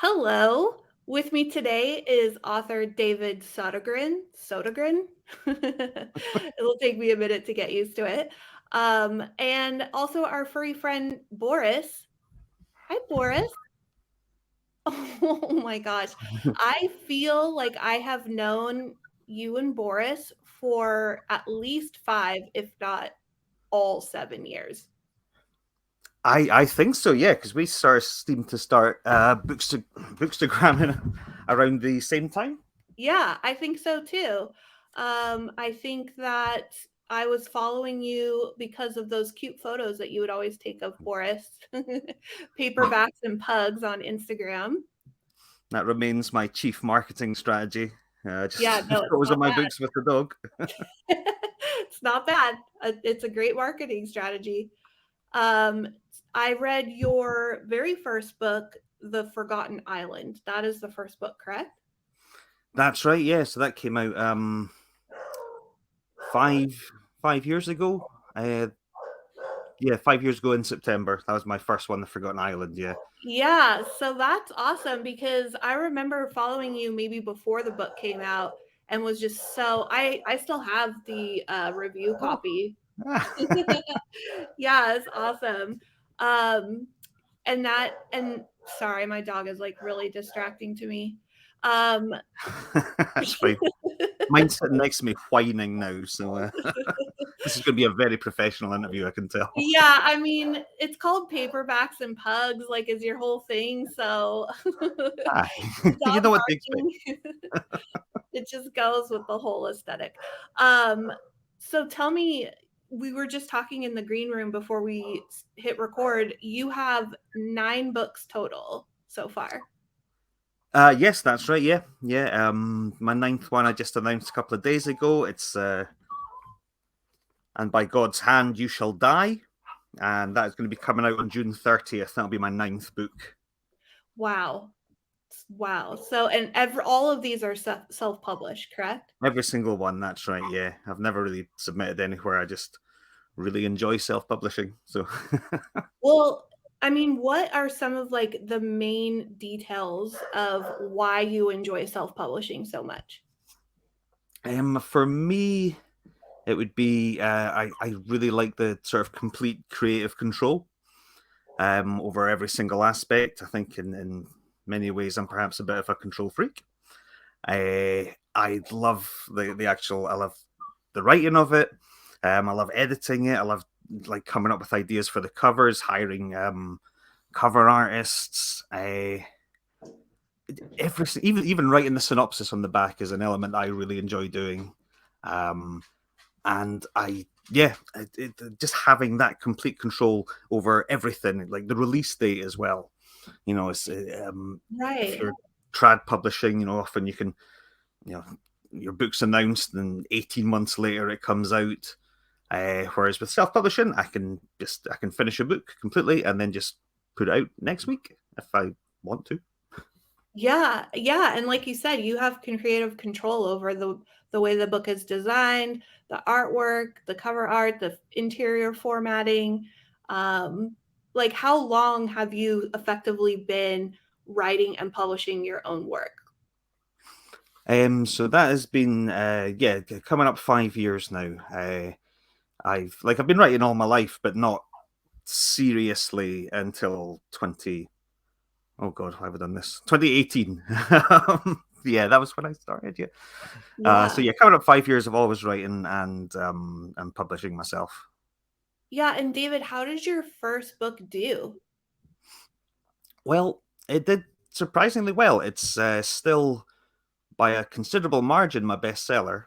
Hello. With me today is author David Sodergren. Sodergren. It'll take me a minute to get used to it. And also our furry friend Boris. Hi, Boris. Oh my gosh. I feel like I have known you and Boris for at least five, if not all 7 years. I think so, yeah, because we seem to start bookstagramming around the same time. Yeah, I think so too. I think that I was following you because of those cute photos that you would always take of Boris, paperbacks and pugs on Instagram. That remains my chief marketing strategy. Yeah, Just no, it's photos of not my bad. books with the dog. It's not bad. It's a great marketing strategy. Um, I read your very first book, The Forgotten Island. That is the first book, correct? That's right, yeah. So that came out five years ago. Uh, yeah, 5 years ago in September. That was my first one, The Forgotten Island. Yeah. Yeah, so that's awesome because I remember following you maybe before the book came out and was just so I still have the review Oh. copy. Yeah, it's awesome. Um and sorry, my dog is like really distracting to me. Um That's fine. Mine's sitting next to me whining now, so this is going to be a very professional interview, I can tell. yeah, I mean, it's called paperbacks and pugs, like is your whole thing. So Aye. the You dog know what to expect. barking it just goes with the whole aesthetic. Um, so tell me, we were just talking in the green room before we hit record. You have 9 books total so far. Yes, that's right. Yeah, yeah. My ninth one I just announced a couple of days ago. It's and by God's hand you shall die, and that is going to be coming out on June 30th. That'll be my ninth book. Wow. Wow. So, and all of these are self published, correct? Every single one. That's right. Yeah, I've never really submitted anywhere. I just really enjoy self-publishing. So, Well, I mean, what are some of like the main details of why you enjoy self publishing so much? for me, it would be I really like the sort of complete creative control over every single aspect. I think in many ways I'm perhaps a bit of a control freak. I love the actual. I love the writing of it. I love editing it. I love like coming up with ideas for the covers, hiring cover artists. Even writing the synopsis on the back is an element I really enjoy doing. Um, and I yeah, just having that complete control over everything, like the release date as well. It's if Right. you're trad publishing, often you can you know your book's announced and 18 months later it comes out. Whereas with self-publishing, I can finish a book completely and then just put it out next week if I want to. Yeah, yeah, and like you said, you have creative control over the way the book is designed, the artwork, the cover art, the interior formatting. Um, like how long have you effectively been writing and publishing your own work? So that has been coming up 5 years now. I've been writing all my life, but not seriously until 20. Oh God, why have I done this? 2018. Yeah, that was when I started. Yeah. So Yeah. yeah, coming up 5 years of always writing and publishing myself. Yeah, and David, how did your first book do? Well, it did surprisingly well. It's still by a considerable margin my bestseller,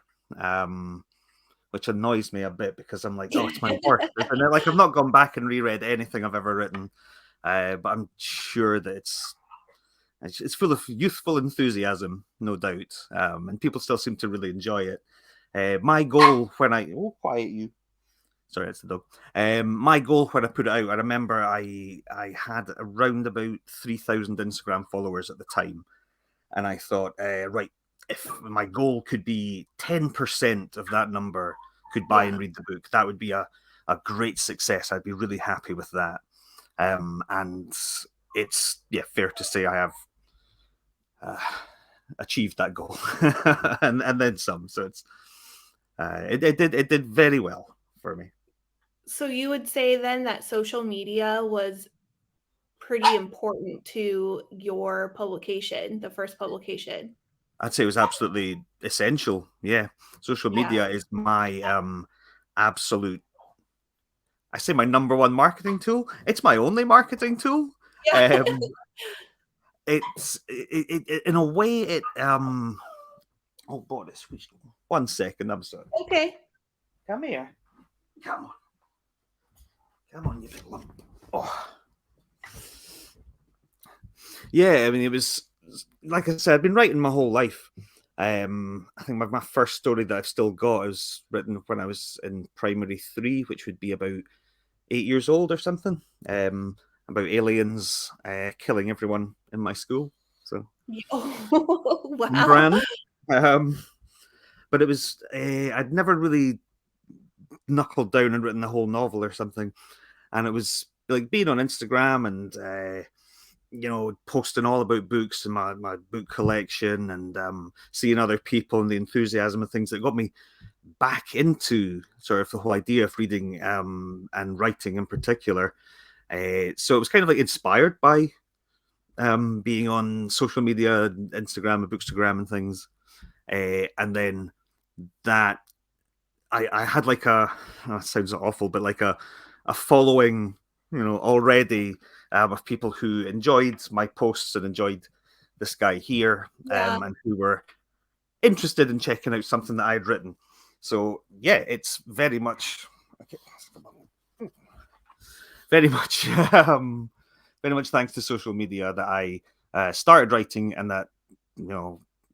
which annoys me a bit because I'm like, oh, it's my worst, isn't it? Like I've not gone back and reread anything I've ever written, but I'm sure that it's full of youthful enthusiasm, no doubt, and people still seem to really enjoy it. My goal when I quiet you. Sorry, it's the dog. My goal when I put it out, I remember I had around about 3,000 Instagram followers at the time, and I thought, right, if my goal could be 10% of that number could buy Yeah. and read the book, that would be a great success. I'd be really happy with that. And it's fair to say I have uh, achieved that goal, and then some. So it did very well for me. So you would say then that social media was pretty important to your publication, the first publication? I'd say it was absolutely essential. Yeah, social Yeah. media is my absolute. I say my number one marketing tool. It's my only marketing tool. Yeah. Um, in a way oh boy, this 1 second. I'm sorry. Okay. Come here. Come on. Come on, you big lump. Oh. Yeah, I mean, it was like I said, I've been writing my whole life. I think my first story that I've still got was written when I was in primary three, which would be about 8 years old or something. About aliens killing everyone in my school. So Oh, on wow. brand. Um, but it was I'd never really knuckled down and written the whole novel or something, and it was like being on Instagram and posting all about books and my book collection and seeing other people and the enthusiasm and things that got me back into sort of the whole idea of reading and writing in particular. So it was kind of like inspired by being on social media, Instagram and Bookstagram and things. And then that I had like it sounds awful, but like a following, already of people who enjoyed my posts and enjoyed this guy here, Yeah. and who were interested in checking out something that I'd written. So yeah, it's very much, very much, very much thanks to social media that I started writing, and that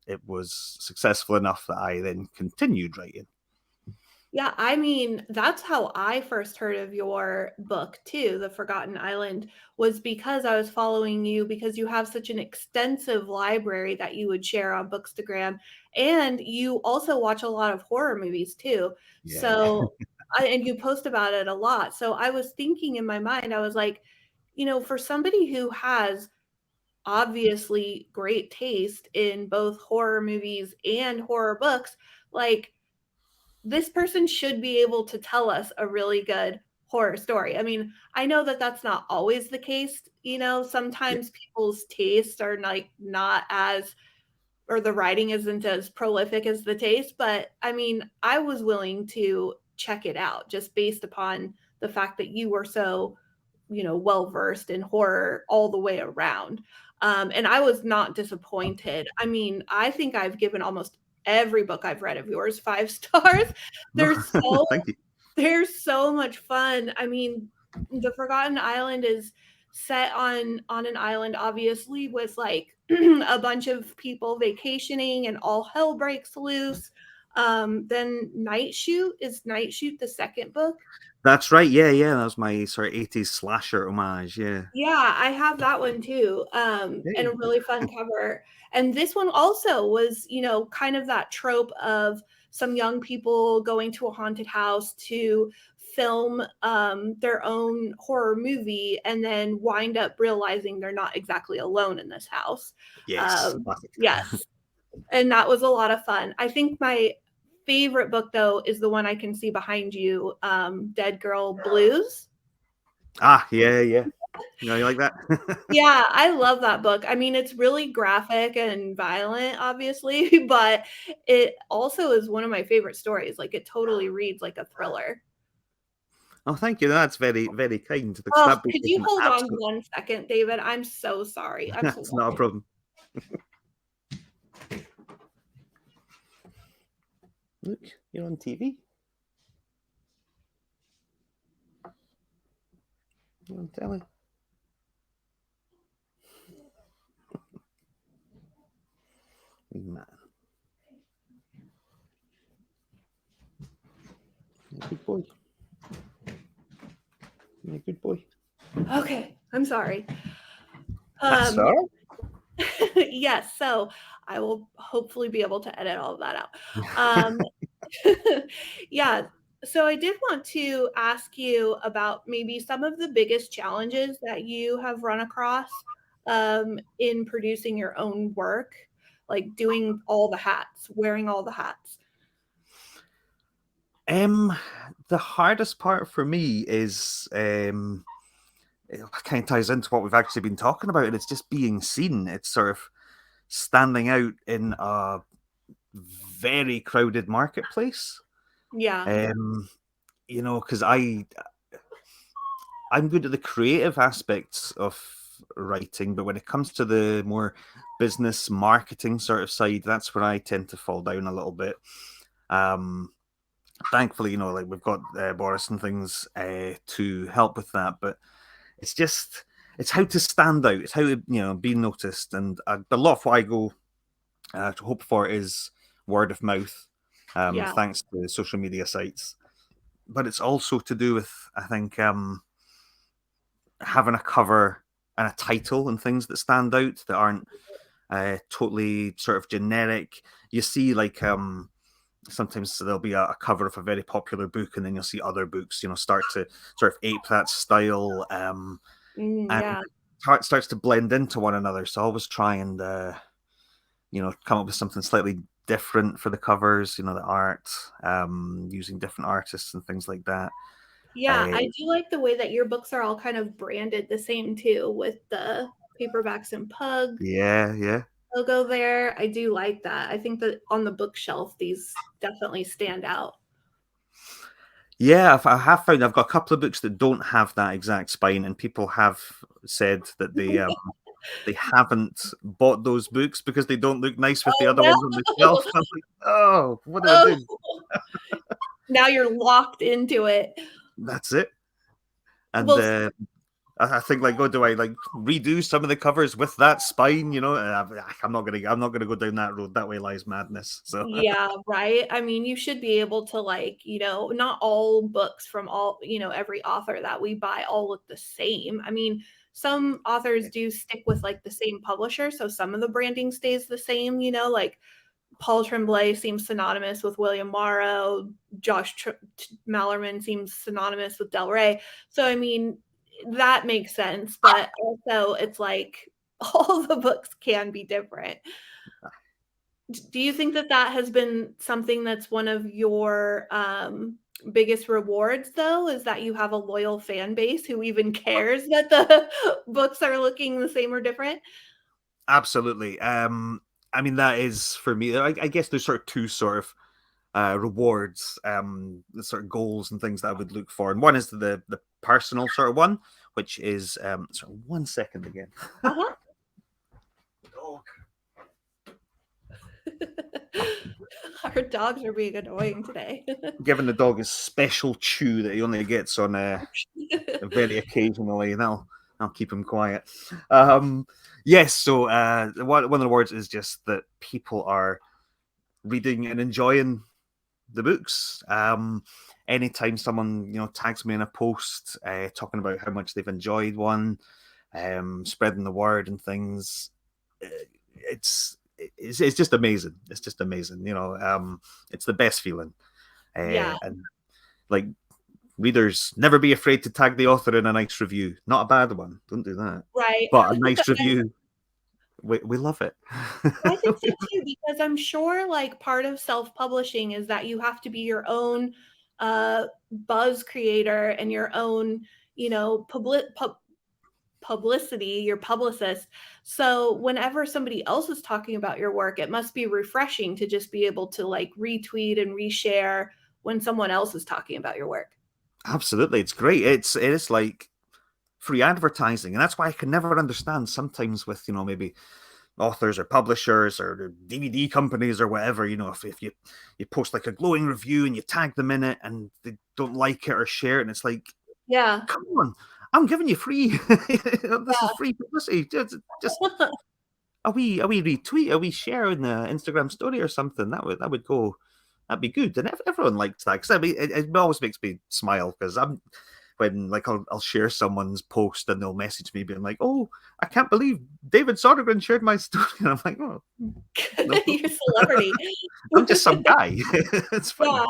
it was successful enough that I then continued writing. Yeah, I mean, that's how I first heard of your book too, The Forgotten Island, was because I was following you because you have such an extensive library that you would share on Bookstagram, and you also watch a lot of horror movies too. Yeah. So, and you post about it a lot. So I was thinking in my mind, I was like, for somebody who has obviously great taste in both horror movies and horror books, like this person should be able to tell us a really good horror story. I mean, I know that that's not always the case, Yeah. sometimes people's tastes are like not as or the writing isn't as prolific as the taste, but I mean, I was willing to check it out just based upon the fact that you were so, well versed in horror all the way around. And I was not disappointed. I mean, I think I've given almost every book I've read of yours 5 stars. No, They're so thank you. they're so much fun. I mean, The Forgotten Island is set on an island, obviously, with like a bunch of people vacationing and all hell breaks loose. Then Night Shoot the second book? That's right. Yeah, yeah. That was my sort of 80s slasher homage. Yeah. Yeah, I have that one too, and Yeah. a really fun cover. And this one also was, kind of that trope of some young people going to a haunted house to film their own horror movie and then wind up realizing they're not exactly alone in this house. Yes. Classic. Yes, and that was a lot of fun. I think my favorite book though is the one I can see behind you, Dead Girl Blues. Ah, yeah, yeah. You like that? Yeah, I love that book. I mean, it's really graphic and violent, obviously, but it also is one of my favorite stories. Like, it totally reads like a thriller. Oh, thank you. That's very, very kind, because Oh, that book could is you an hold on absolute. 1 second, David? I'm so sorry. I'm so That's not a sorry. problem. Look, you're on TV. You're on telly. Man, you're a good boy. You're a good boy. Okay, I'm sorry. That's Um, all right. yes, so I will hopefully be able to edit all of that out. Um, yeah, so I did want to ask you about maybe some of the biggest challenges that you have run across in producing your own work, like doing all the hats, wearing all the hats? Um, the hardest part for me is it kind of ties into what we've actually been talking about, and it's just being seen. It's sort of standing out in a very crowded marketplace. Yeah, Um, because I'm good at the creative aspects of writing, but when it comes to the more business marketing sort of side, that's where I tend to fall down a little bit. Um, Thankfully, like we've got Boris and things to help with that, but it's just it's how to stand out. It's how to be noticed, and a lot of what I go to hope for is word of mouth, yeah, thanks to social media sites. But it's also to do with, I think, having a cover and a title and things that stand out that aren't totally sort of generic. You see, like sometimes there'll be a cover of a very popular book, and then you'll see other books, start to sort of ape that style, and yeah. starts to blend into one another. So I always try and come up with something slightly different for the covers. The art, using different artists and things like that. Yeah, Uh, I do like the way that your books are all kind of branded the same too, with the paperbacks and pug yeah, yeah. logo there. I do like that. I think that on the bookshelf, these definitely stand out. Yeah, I have found I've got a couple of books that don't have that exact spine, and people have said that they haven't bought those books because they don't look nice with the Oh, other ones on the shelf. no. I'm like, oh, what did I Oh, do? now you're locked into it. That's it. And Well, I think like, oh, do I like redo some of the covers with that spine? I'm not gonna go down that road. That way lies madness. So yeah, right? I mean, you should be able to like, not all books from all, every author that we buy all look the same. I mean, some authors do stick with like the same publisher, so some of the branding stays the same, like Paul Tremblay seems synonymous with William Morrow, Mallerman seems synonymous with Del Rey. So I mean, that makes sense, but also it's like all the books can be different. Do you think that that has been something that's one of your, biggest rewards, though, is that you have a loyal fan base who even cares that the books are looking the same or different? absolutely. I mean that is for me. I guess there's sort of two sort of rewards, the sort of goals and things that I would look for. And one is the personal sort of one, which is sorry, 1 second again. Uh-huh. Dog. Our dogs are being annoying today. Giving the dog a special chew that he only gets on very occasionally, and I'll keep him quiet. Yes, so one of the rewards is just that people are reading and enjoying the books. Anytime someone tags me in a post talking about how much they've enjoyed one, spreading the word and things, uh, it's just amazing. It's just amazing. It's the best feeling. Yeah, And like readers, never be afraid to tag the author in a nice review. Not a bad one. Don't do that. right. But a nice review, we love it. I think so too, because I'm sure like part of self-publishing is that you have to be your own buzz creator and your own, publicity, your publicist. So whenever somebody else is talking about your work, it must be refreshing to just be able to like retweet and reshare when someone else is talking about your work. Absolutely, it's great. It is like free advertising, and that's why I can never understand sometimes with maybe authors or publishers or DVD companies or whatever. If you post like a glowing review and you tag them in it and they don't like it or share it, and it's like, Yeah. come on, I'm giving you free. This is free publicity. Just a wee retweet, a wee share in the Instagram story or something. That would go. That'd be good, and everyone likes that because I mean, it always makes me smile because I'm when like I'll share someone's post and they'll message me being like, "Oh, I can't believe David Sodergren shared my story," and I'm like, "Oh, no You're a problem. celebrity. I'm just some guy. It's fine."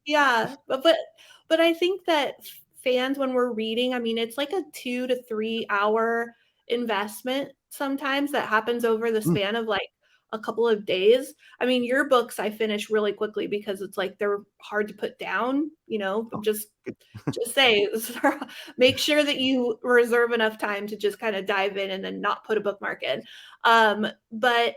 Yeah. Yeah, but I think that fans when we're reading, I mean, it's like a 2 to 3 hour investment sometimes that happens over the Mm. span of like a couple of days. I mean, your books I finish really quickly because it's like they're hard to put down, Oh, good. just say make sure that you reserve enough time to just kind of dive in and then not put a bookmark in. But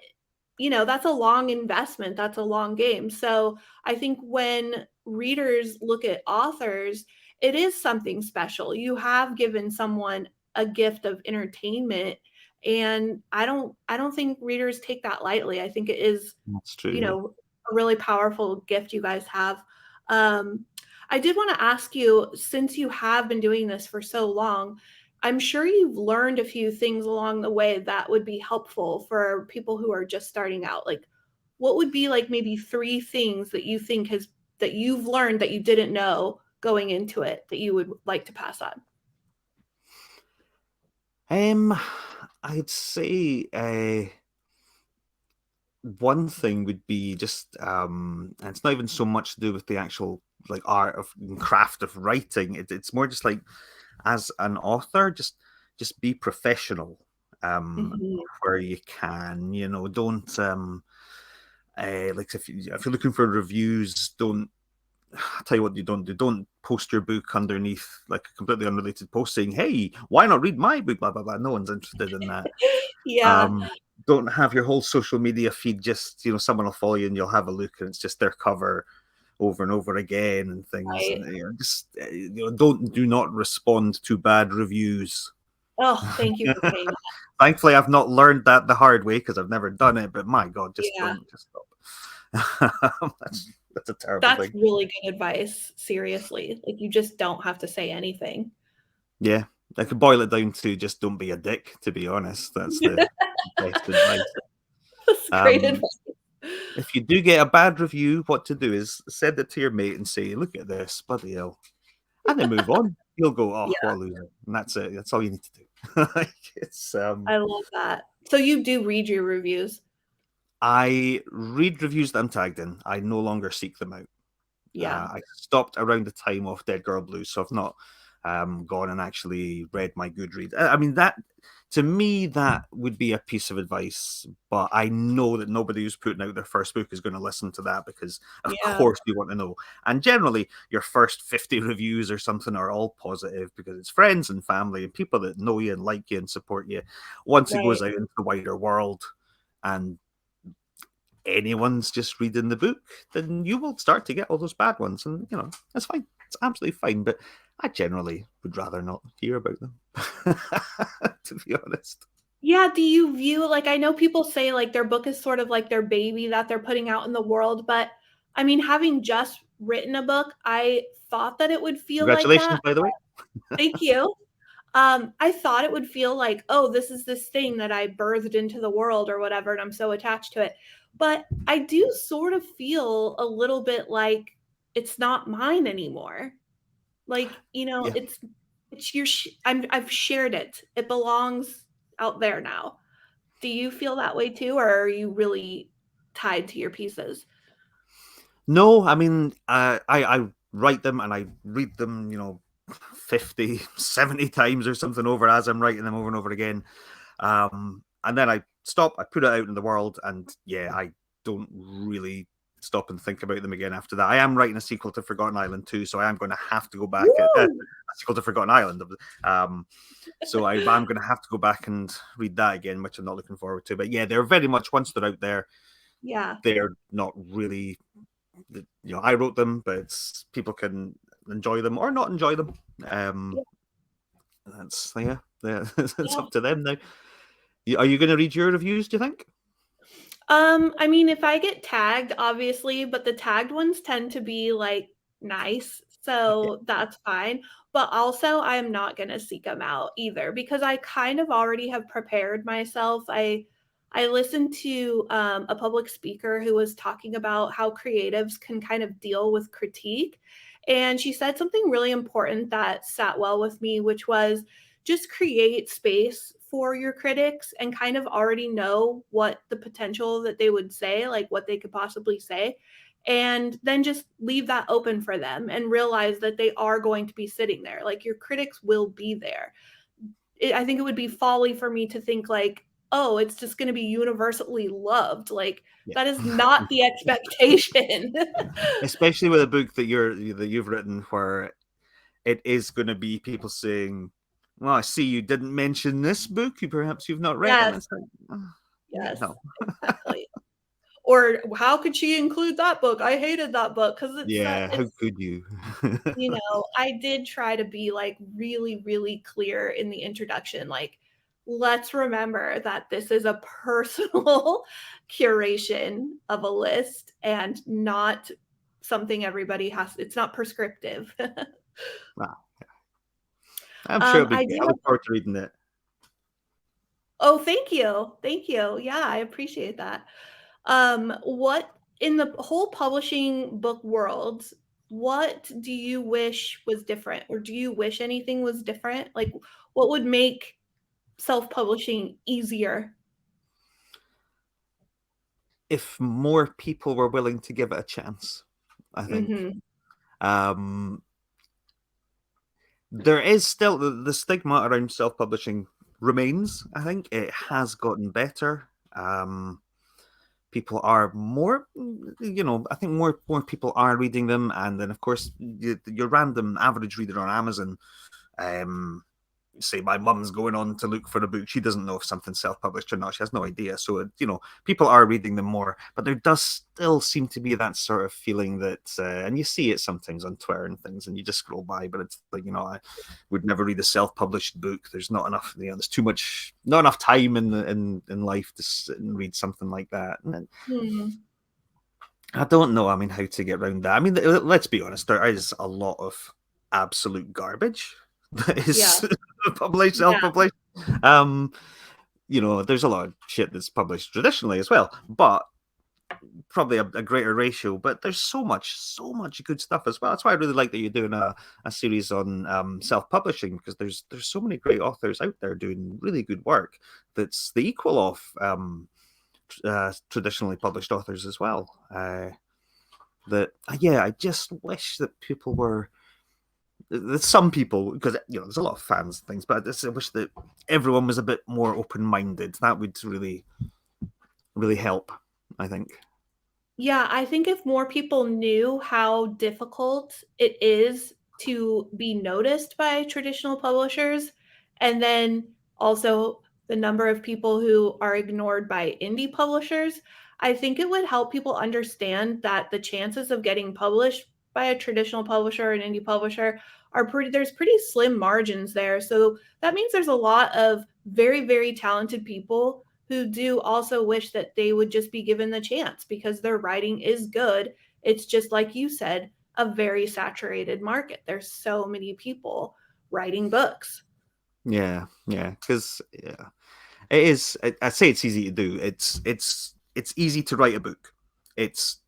that's a long investment. That's a long game. So I think when readers look at authors, it is something special. You have given someone a gift of entertainment. And I don't think readers take that lightly. I think it is, That's true. you Yeah. know, a really powerful gift you guys have. Um, I did want to ask you, since you have been doing this for so long, I'm sure you've learned a few things along the way that would be helpful for people who are just starting out. Like, what would be like maybe three things that you think that you've learned that you didn't know going into it that you would like to pass on? Um, I'd say one thing would be just and it's not even so much to do with the actual like art of and craft of writing. It's more just like as an author, just be professional um Mhm. where you can, don't like if you're looking for reviews, don't I'll tell you what you don't do. Don't post your book underneath like a completely unrelated post saying, "Hey, why not read my book?" Blah blah blah. No one's interested in that. Yeah, Um, don't have your whole social media feed just someone will follow you and you'll have a look and it's just their cover over and over again and things. right. And just do not respond to bad reviews. Oh, thank you for saying that. Thankfully, I've not learned that the hard way because I've never done it. But my God, just Yeah, don't, just stop. That's a terrible that's thing. really good advice. Seriously, like you just don't have to say anything. Yeah, I could boil it down to just don't be a dick. To be honest, that's the best advice. That's great Um, advice. if you do get a bad review, what to do is send it to your mate and say, "Look at this, bloody hell," and then move on. You'll go, "Oh, Yeah, what a loser," and that's it. That's all you need to do. Like, it's I love that. So you do read your reviews? I read reviews that I'm tagged in. I no longer seek them out. Yeah, I stopped around the time of Dead Girl Blues, so I've not gone and actually read my Goodreads. I mean, that to me that would be a piece of advice, but I know that nobody who's putting out their first book is going to listen to that because, of yeah, course, you want to know. And generally, your first 50 reviews or something are all positive because it's friends and family and people that know you and like you and support you. Once it right. goes out into the wider world, and anyone's just reading the book, then you will start to get all those bad ones. And, that's fine. It's absolutely fine. But I generally would rather not hear about them, to be honest. Yeah, do you view like I know people say like their book is sort of like their baby that they're putting out in the world, but I mean, having just written a book, I thought that it would feel like Congratulations, that. by the way. Thank you. I thought it would feel like, oh, this is this thing that I birthed into the world or whatever, and I'm so attached to it. But I do sort of feel a little bit like it's not mine anymore. Like, Yeah. it's I've shared it. It belongs out there now. Do you feel that way too, or are you really tied to your pieces? No, I mean, I write them and I read them, 50, 70 times or something over as I'm writing them over and over again. And then I stop, I put it out in the world, and yeah, I don't really stop and think about them again after that. I am writing a sequel to Forgotten Island too, so I am going to have to go back a Woo! sequel to Forgotten Island. So I'm going to have to go back and read that again, which I'm not looking forward to. But yeah, they're very much once they're out there, Yeah. they're not really. I wrote them, but people can enjoy them or not enjoy them. Yeah. Um, that's yeah, it's Yeah. up to them now. Are you going to read your reviews? Do you think? I mean, if I get tagged, obviously, but the tagged ones tend to be like nice, Yeah. so that's fine. But also, I am not gonna seek them out either because I kind of already have prepared myself. I listened to a public speaker who was talking about how creatives can kind of deal with critique, and she said something really important that sat well with me, which was just create space for your critics and kind of already know what the potential that they would say, like what they could possibly say. And then just leave that open for them and realize that they are going to be sitting there. Like your critics will be there. I think it would be folly for me to think like, oh, it's just going to be universally loved. Like, Yeah. that is not the expectation. Especially with a book that you've written where it is going to be people saying, "Well, I see you didn't mention this book. Perhaps you've not read it." And Yes, it's like, yeah, yes, no, exactly. Or how could she include that book? I hated that book because yeah. How it's, could you? I did try to be like really, really clear in the introduction. Like, let's remember that this is a personal curation of a list and not something everybody has. It's not prescriptive. Wow. I'm sure it'll be I great. do I have, look forward to reading it. oh, thank you. Thank you. Yeah, I appreciate that. What in the whole publishing book world, what do you wish was different, or do you wish anything was different? Like, what would make self-publishing easier? If more people were willing to give it a chance, I think. Mhm. Um, there is still the stigma around self-publishing remains. I think it has gotten better. People are more, I think more people are reading them, and then of course your random average reader on Amazon, um, say my mum's going on to look for a book, she doesn't know if something's self-published or not, she has no idea. So people are reading them more, but there does still seem to be that sort of feeling that and you see it sometimes on Twitter and things, and you just scroll by, but it's like, I would never read a self-published book. There's not enough, there's too much, not enough time in life to sit and read something like that. And Hmm. I don't know, I mean, how to get around that. I mean, let's be honest, there is a lot of absolute garbage that Yeah, is published, yeah, self-published. Um, there's a lot of shit that's published traditionally as well, but probably a greater ratio. But there's so much good stuff as well. That's why I really like that you're doing a series on self-publishing, because there's so many great authors out there doing really good work that's the equal of traditionally published authors as well. Yeah, I just wish that people were. There's some people, because there's a lot of fans and things, but I wish that everyone was a bit more open-minded. That would really help, I think. yeah. I think if more people knew how difficult it is to be noticed by traditional publishers, and then also the number of people who are ignored by indie publishers, I think it would help people understand that the chances of getting published by a traditional publisher or an indie publisher there's pretty slim margins there. So that means there's a lot of very, very talented people who do also wish that they would just be given the chance because their writing is good. It's just like you said, a very saturated market. There's so many people writing books. Yeah, yeah, because yeah, it is. I say it's easy to do. It's easy to write a book. It's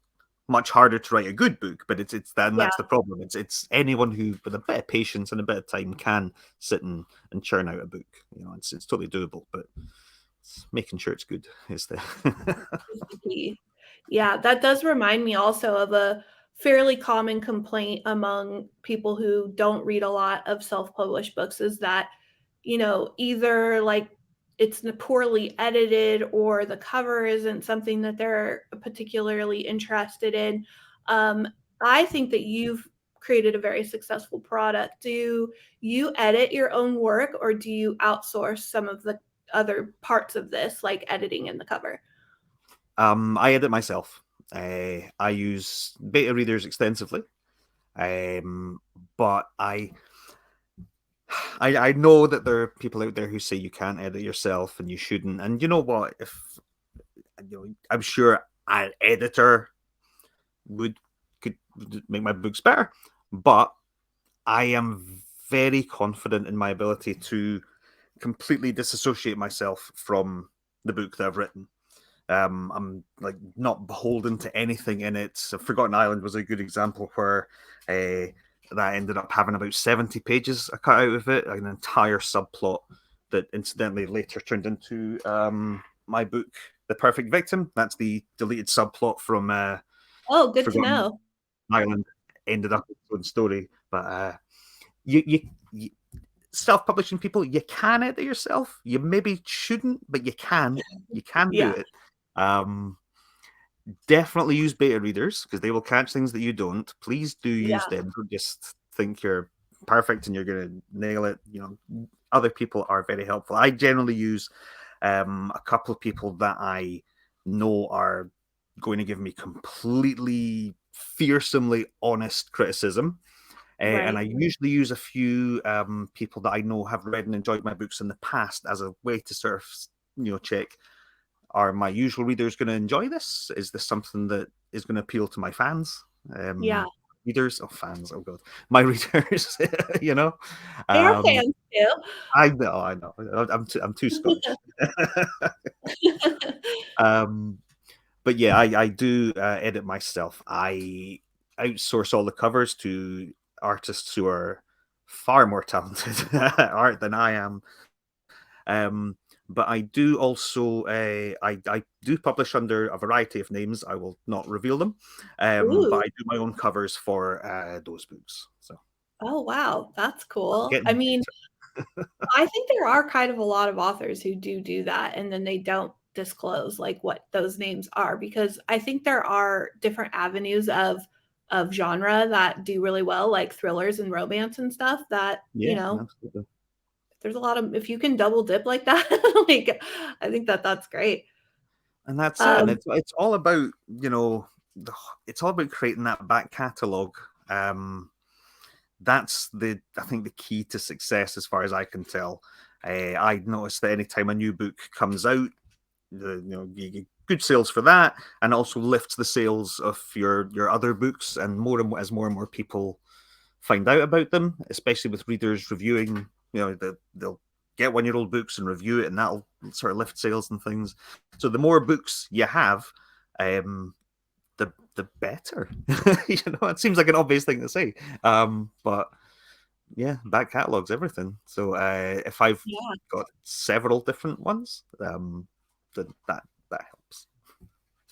much harder to write a good book, but Yeah. that's the problem. It's anyone who with a bit of patience and a bit of time can sit and churn out a book. It's totally doable, but it's making sure it's good is the Is the key. Yeah, that does remind me also of a fairly common complaint among people who don't read a lot of self-published books is that, either like it's poorly edited or the cover isn't something that they're particularly interested in. Um, I think that you've created a very successful product. Do you edit your own work or do you outsource some of the other parts of this, like editing in the cover? I edit myself. I use beta readers extensively, um, but I know that there are people out there who say you can't edit yourself and you shouldn't. And you know what? If I'm sure an editor could make my books better, but I am very confident in my ability to completely disassociate myself from the book that I've written. I'm like not beholden to anything in it. So Forgotten Island was a good example where that ended up having about 70 pages I cut out of it, an entire subplot that incidentally later turned into my book, The Perfect Victim. That's the deleted subplot from Oh, good to Forgotten know. Island, ended up its own story. But you self-publishing people, you can edit yourself. You maybe shouldn't, but you can. You can do Yeah. it. Um, Definitely use beta readers because they will catch things that you don't. Please do use Yeah. them. Don't just think you're perfect and you're going to nail it. Other people are very helpful. I generally use a couple of people that I know are going to give me completely fearsomely honest criticism. And I Right. usually use a few people that I know have read and enjoyed my books in the past as a way to sort of, check, are my usual readers going to enjoy this? Is this something that is going to appeal to my fans? Yeah. Readers, oh, fans, oh god, my readers, you know. They are Um, fans too. I know, I'm too Scottish. um, but yeah, I do edit myself. I outsource all the covers to artists who are far more talented at art than I am. Um, but I do also I do publish under a variety of names. I will not reveal them, but Ooh. I do my own covers for those books. So Oh, wow. That's I'm cool. I getting mean, better. I think there are kind of a lot of authors who do that, and then they don't disclose, like, what those names are, because I think there are different avenues of genre that do really well, like thrillers and romance and stuff that, Yeah, absolutely. there's a lot of if you can double dip like that, like, I think that that's great. And that's it. And Um, it's all about it's all about creating that back catalog. Um, that's I think the key to success, as far as I can tell. I noticed that anytime a new book comes out, you get good sales for that, and also lifts the sales of your other books, and as more and more people find out about them, especially with readers reviewing. They'll get 1-year-old books and review it, and that'll sort of lift sales and things. So the more books you have, the better. It seems like an obvious thing to say, but yeah, back catalogs everything. So if I've yeah. got several different ones, then that helps.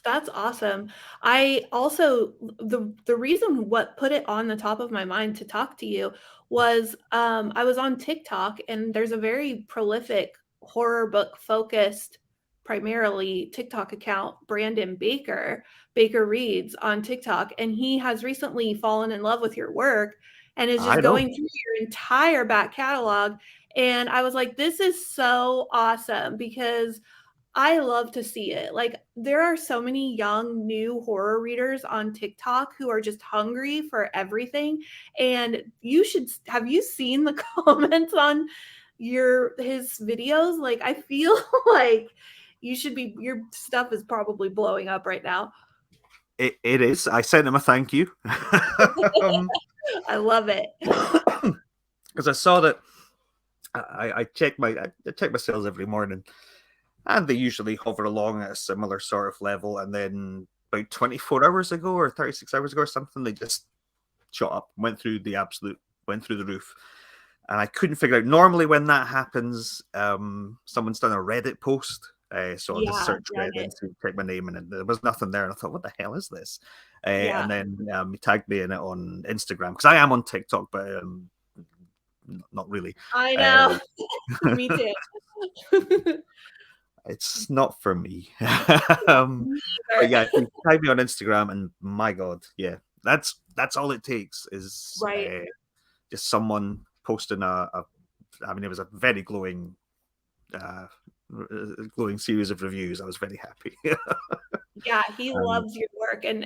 That's awesome. I also the reason what put it on the top of my mind to talk to you was I was on TikTok and there's a very prolific horror book focused primarily TikTok account, Brandon Baker, Baker Reads on TikTok, and he has recently fallen in love with your work and is I just know. going through your entire back catalog. And I was like, this is so awesome because I love to see it. Like, there are so many young, new horror readers on TikTok who are just hungry for everything. And have you seen the comments on his videos? Like, I feel like your stuff is probably blowing up right now. It is. I sent him a thank you. I love it. Because I saw that I check my sales every morning, and they usually hover along at a similar sort of level. And then about 24 hours ago or 36 hours ago or something, they just shot up, went through the roof. And I couldn't figure out. Normally, when that happens, someone's done a Reddit post. So I'll just Yeah, search Reddit Reddit. and type my name, and there was nothing there. And I thought, what the hell is this? Yeah, And then he tagged me in it on Instagram because I am on TikTok, but not really. I Uh, know. Me too. it's not for me. Me But either. yeah, he tagged me on Instagram, and my God, yeah, that's all it takes is Right. just someone posting I mean, it was a very uh, glowing series of reviews. I was very happy. Yeah, he um, loves your work and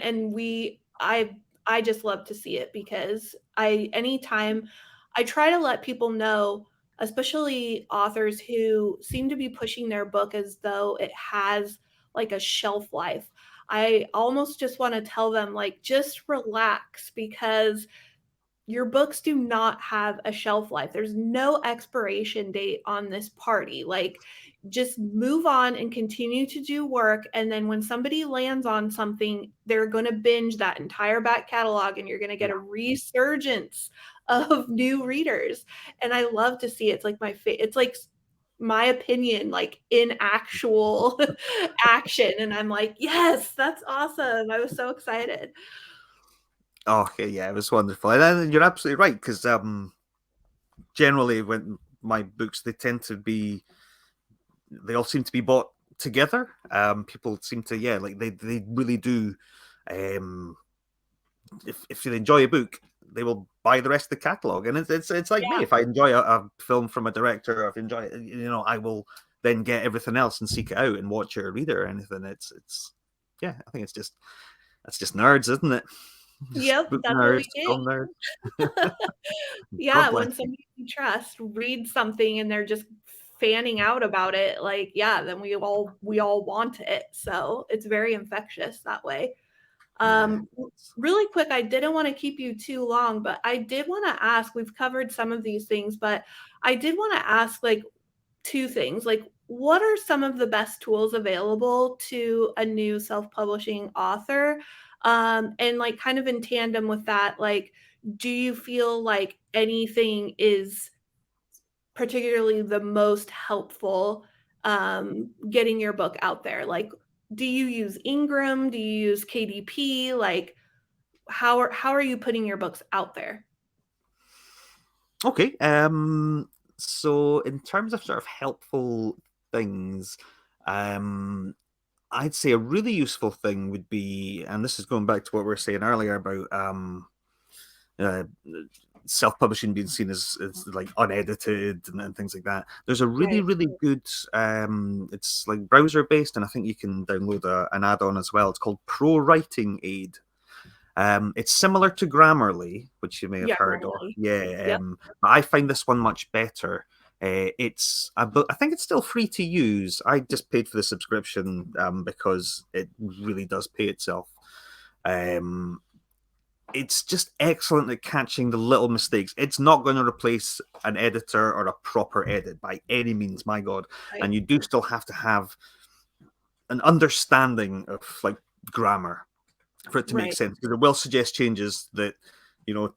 I just love to see it because I anytime I try to let people know, especially authors who seem to be pushing their book as though it has like a shelf life. I almost just want to tell them like just relax because your books do not have a shelf life. There's no expiration date on this party. Like, just move on and continue to do work. And then when somebody lands on something, they're going to binge that entire back catalog and you're going to get yeah. a resurgence of new readers. And I love to see it. It's like it's like my opinion, like in actual action. And I'm like, yes, that's awesome. I was so excited. Oh, okay, yeah, it was wonderful, and you're absolutely right because generally when my books, they all seem to be bought together. People seem to, yeah, like they really do. Um, if they enjoy a book, they will buy the rest of the catalog. And it's like me. Yeah. If I enjoy a film from a director, or if I enjoy it, I will then get everything else and seek it out and watch it or read it or anything. It's yeah, I think that's just nerds, isn't it? Just Yep, book that's what nerds, we do. film nerds. God Yeah, bless when you. somebody you trust reads something and they're just fanning out about it, like, yeah, then we all want it. So it's very infectious that way. Yeah. Really quick, I didn't want to keep you too long, but I did want to ask, we've covered some of these things, but I did want to ask like two things. Like, what are some of the best tools available to a new self-publishing author? And like kind of in tandem with that, like, do you feel like anything is particularly the most helpful getting your book out there? Like, do you use Ingram? Do you use KDP? Like, how are you putting your books out there? Okay. So in terms of sort of helpful things, um, I'd say a really useful thing would be, and this is going back to what we were saying earlier about uh, self-publishing being seen as like unedited and things like that. There's a really, Right. really good, it's like browser based, and I think you can download an add-on as well. It's called Pro Writing Aid. It's similar to Grammarly, which you may have Yeah, heard of. Grammarly. Yeah, Yep. but I find this one much better. I think it's still free to use. I just paid for the subscription because it really does pay itself. Um, it's just excellent at catching the little mistakes. It's not going to replace an editor or a proper edit by any means, my God. Right. And you do still have to have an understanding of like grammar for it to make Right. sense, because it will suggest changes that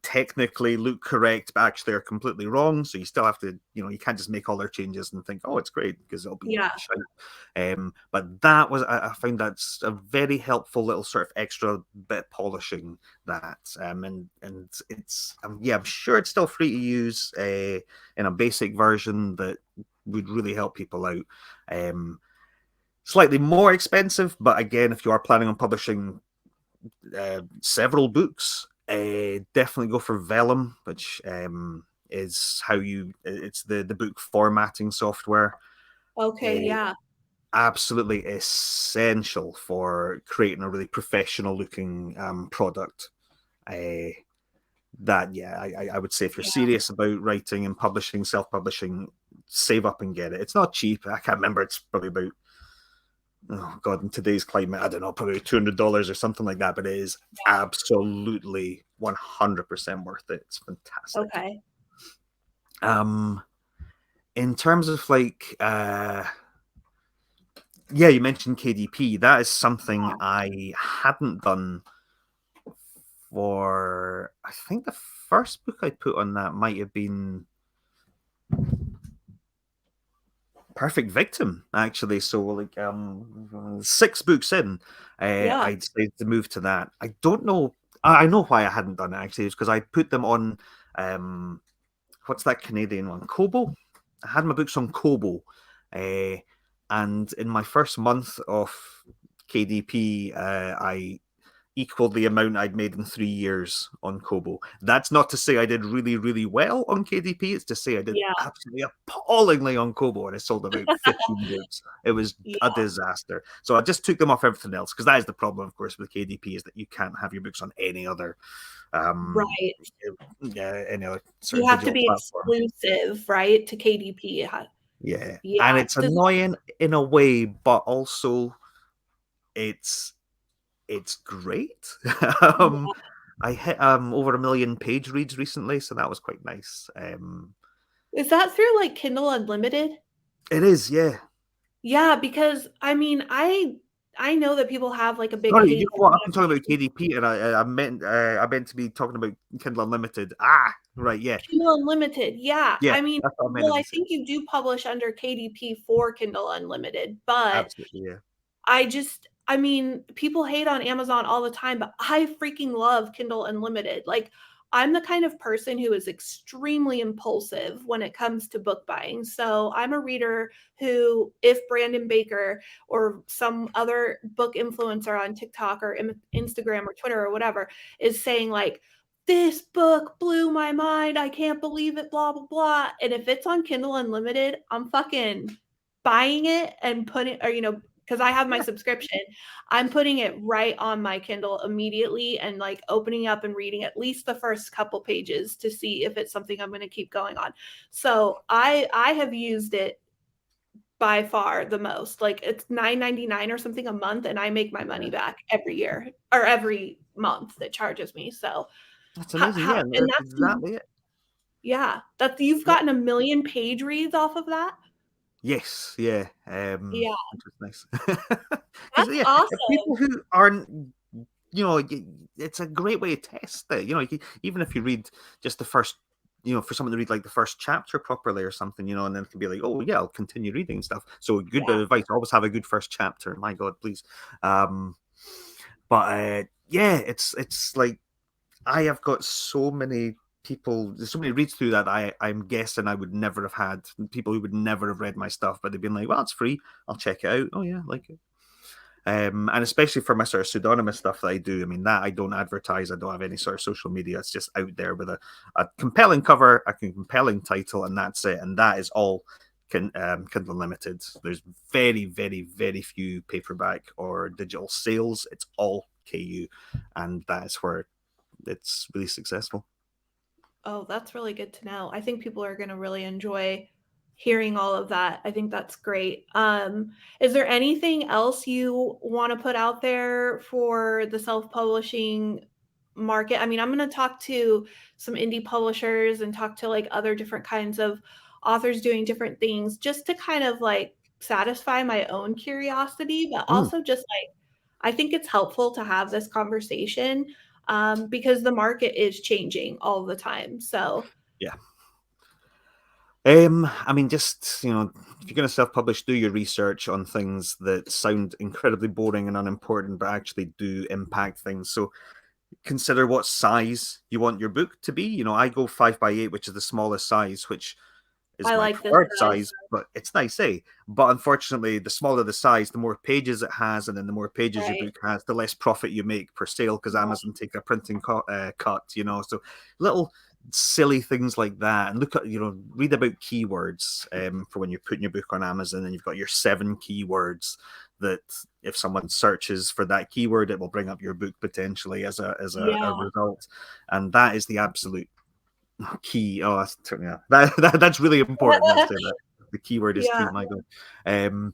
technically look correct but actually are completely wrong. So you still have to, you can't just make all their changes and think, oh, it's great, because it'll be Yeah. shite. But that was, I found that's a very helpful little sort of extra bit of polishing that. And it's yeah, I'm sure it's still free to use in a basic version that would really help people out. Slightly more expensive, but again, if you are planning on publishing several books, definitely go for Vellum, which is it's the book formatting software. Okay. Uh, Yeah. Absolutely essential for creating a really professional looking product. Uh, that yeah, I would say if you're Yeah. serious about writing and publishing, self-publishing, save up and get it. It's not cheap. I can't remember. It's probably about, oh God, in today's climate, I don't know, probably $200 or something like that, but it is Yeah. absolutely 100% worth it. It's fantastic. Okay. Um, in terms of like, yeah, you mentioned KDP. That is something Yeah. I hadn't done for, I think the first book I put on that might have been Perfect Victim, actually. So like 6 books in, Yeah. I decided to move to that. I don't know. I know why I hadn't done it actually. It's because I put them on what's that Canadian one? Kobo. I had my books on Kobo, uh, and in my first month of KDP, I equaled the amount I'd made in 3 years on Kobo. That's not to say I did really, really well on KDP. It's to say I did Yeah. absolutely appallingly on Kobo, and I sold about 15 books. It was a Yeah. disaster. So I just took them off everything else, because that is the problem, of course, with KDP, is that you can't have your books on any other um Right. yeah, any other sort You of have to digital be platform. exclusive, right, to KDP. Yeah. And Yeah. it's Does annoying in a way, but also it's it's great. um yeah. I hit over 1 million page reads recently, so that was quite nice. Is that through, like, Kindle Unlimited? It is, yeah. Yeah, because, I mean, I know that people have, like, a big Sorry, hate you know on what? I'm talking about annotations. KDP, and I meant to be talking about Kindle Unlimited. Ah, right, yeah, Kindle Unlimited, yeah. yeah. I mean, That's what I well, meant I to say. think you do publish under KDP for Kindle Unlimited, but Absolutely, yeah. I mean, people hate on Amazon all the time, but I freaking love Kindle Unlimited. Like, I'm the kind of person who is extremely impulsive when it comes to book buying. So I'm a reader who, if Brandon Baker or some other book influencer on TikTok or Instagram or Twitter or whatever is saying, like, this book blew my mind, I can't believe it, blah, blah, blah. And if it's on Kindle Unlimited, I'm fucking buying it and putting, or, because I have my Yeah, subscription, I'm putting it right on my Kindle immediately and like opening up and reading at least the first couple pages to see if it's something I'm going to keep going on. So I have used it by far the most. Like it's $9.99 or something a month, and I make my money yeah. back every year or every month that charges me. So That's amazing. how Yeah, and that's that's exactly it. yeah, that's you've Yeah. gotten a million page reads off of that. Yes, yeah, Yeah, which is nice. Because that's yeah, awesome. people who aren't, it's a great way to test it. Even if you read just the first, for someone to read like the first chapter properly or something, and then it can be like, oh yeah, I'll continue reading and stuff. So good bit Yeah. of advice: always have a good first chapter. My God, please. Um, but yeah, it's like I have got so many people, there's so many reads through that I'm guessing I would never have had, people who would never have read my stuff, but they've been like, well, it's free, I'll check it out. Oh yeah, I like it. And especially for my sort of pseudonymous stuff that I do, I mean, that I don't advertise, I don't have any sort of social media. It's just out there with a compelling cover, a compelling title, and that's it. And that is all Kindle Limited. There's very, very, very few paperback or digital sales. It's all KU, and that is where it's really successful. Oh, that's really good to know. I think people are going to really enjoy hearing all of that. I think that's great. Is there anything else you want to put out there for the self-publishing market? I mean, I'm going to talk to some indie publishers and talk to like other different kinds of authors doing different things just to kind of like satisfy my own curiosity, but Mm, also just like I think it's helpful to have this conversation because the market is changing all the time. So, yeah. I mean, just if you're going to self-publish, do your research on things that sound incredibly boring and unimportant, but actually do impact things. So consider what size you want your book to be. I go 5 by 8, which is the smallest size, which is I my like this preferred size. size, but it's nice, eh? But unfortunately, the smaller the size, the more pages it has, and then the more pages your Right. book has, the less profit you make per sale because Amazon take a printing cut. So little silly things like that, and look at read about keywords for when you're putting your book on Amazon, and you've got your 7 keywords that if someone searches for that keyword, it will bring up your book potentially as a Yeah. result, and that is the absolute key. Oh, that's really important. That's that. The keyword is Yeah. key. My God.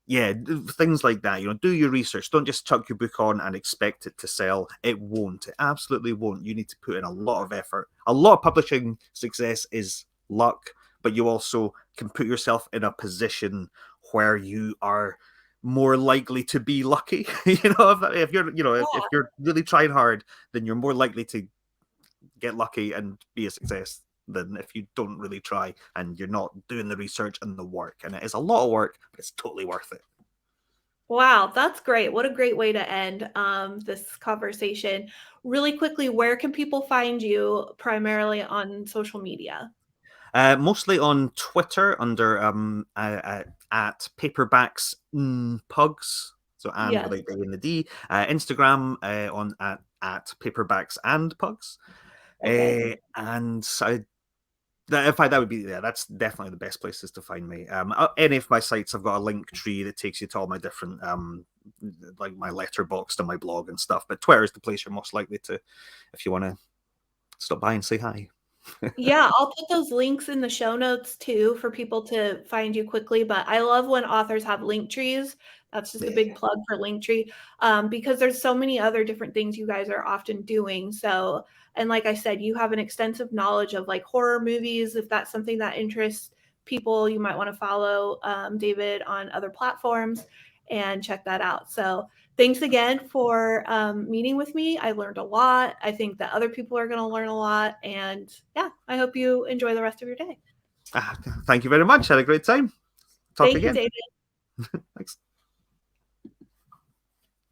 Yeah, things like that. Do your research. Don't just chuck your book on and expect it to sell. It won't. It absolutely won't. You need to put in a lot of effort. A lot of publishing success is luck, but you also can put yourself in a position where you are more likely to be lucky. If you're, if you're really trying hard, then you're more likely to get lucky and be a success than if you don't really try and you're not doing the research and the work. And it is a lot of work, but it's totally worth it. Wow, that's great. What a great way to end this conversation. Really quickly, where can people find you primarily on social media? Mostly on Twitter under at paperbacks pugs. So and Yes. without the A and the D. Instagram on at paperbacks and pugs. Okay. And I that would be, yeah, that's definitely the best places to find me. Any of my sites, I've got a link tree that takes you to all my different like my letterbox and my blog and stuff. But Twitter is the place you're most likely to, if you want to stop by and say hi. Yeah, I'll put those links in the show notes too for people to find you quickly. But I love when authors have link trees. That's just a Yeah. big plug for Linktree because there's so many other different things you guys are often doing. So, and like I said, you have an extensive knowledge of like horror movies. If that's something that interests people, you might want to follow David on other platforms and check that out. So, thanks again for meeting with me. I learned a lot. I think that other people are going to learn a lot. And yeah, I hope you enjoy the rest of your day. Thank you very much. Had a great time. Talk Thank you, again. David. Thanks.